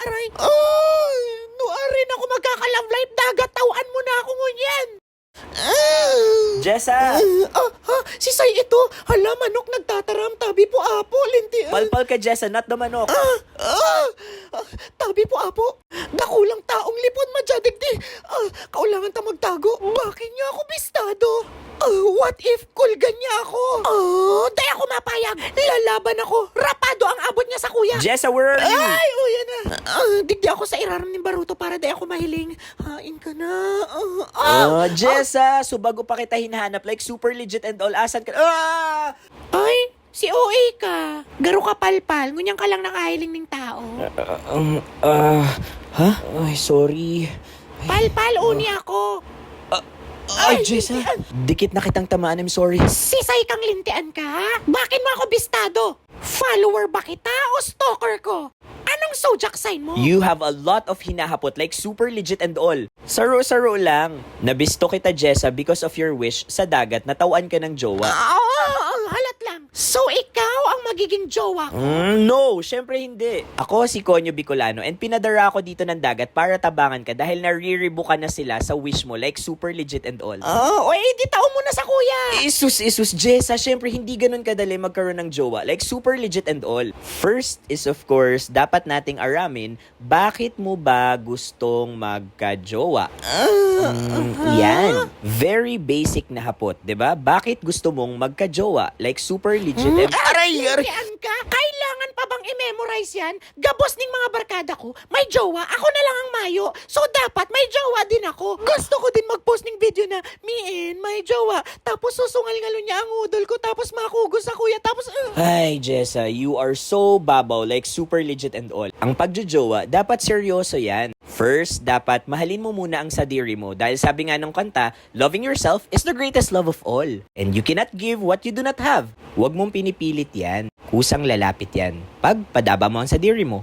aray. Ay, nuarin ako magkaka-love life. Dagatawan mo na ako ngunyan. Jessa! Si Sai ito. Hala, manok nagtataram. Tabi po apo, linti. Palpal ka, Jessa, not the manok. Tabi po apo. Dakulang taong lipon madyadigdi. Kaulangan ta magtago. Bakit niya ako bistado? What if kulgan niya ako? Di ako mapayag. Lalaban ako. Rapado ang abot niya sa kuya. Jessa, where are you? Ay, yan na. Digdi ako sa iraram ni Baruto para di ako mahiling. Hain ka na. Jessa, subago pa kita hinahanap like super legit and all. Asan ka? Ay, si OA ka. Garo ka palpal. Ngunyang ka lang nakahiling ng tao. Ha? Ay, sorry. Palpal, uni ako. Ay, Jessa. Dikit na kitang tamaan, I'm sorry. Sisay kang lintian ka, ha? Bakit mo ako bistado? Follower ba kita o stalker ko? Anong zodiac sign mo? You have a lot of hinahapot like super legit and all. Saro-saro lang. Nabisto kita, Jessa, because of your wish sa dagat na tawaan ka ng jowa. Halat lang. So ikaw ang magiging jowa ko? No, syempre hindi. Ako si Konyo Bicolano and pinadara ako dito ng dagat para tabangan ka dahil nariribukan na sila sa wish mo like super legit and all. Di tao mo na sa kuya. Isus, Jessa, syempre hindi ganun kadali magkaroon ng jowa like super legit and all. First is of course, dapat nating aramin, bakit mo ba gustong magka-jowa? Yan. Very basic na hapot, 'di ba? Bakit gusto mong magka-jowa? Like super legit and Aray! Ka? Kailangan pa bang i-memorize yan? Gabos ning mga barkada ko, may jowa, ako na lang ang mayo. So dapat may jowa din ako. Gusto ko din mag-post ng video na, Mien, may jowa. Tapos susungal-ngalo niya ang udol ko, tapos makugos sa kuya, tapos... Ay, Jessa, you are so babaw like super legit and all. Ang pagjojowa, dapat seryoso yan. First, dapat mahalin mo muna ang sadiri mo dahil sabi nga ng kanta, loving yourself is the greatest love of all. And you cannot give what you do not have. Huwag mong pinipilit yan. Kusang lalapit yan. Pag padaba mo ang sadiri mo.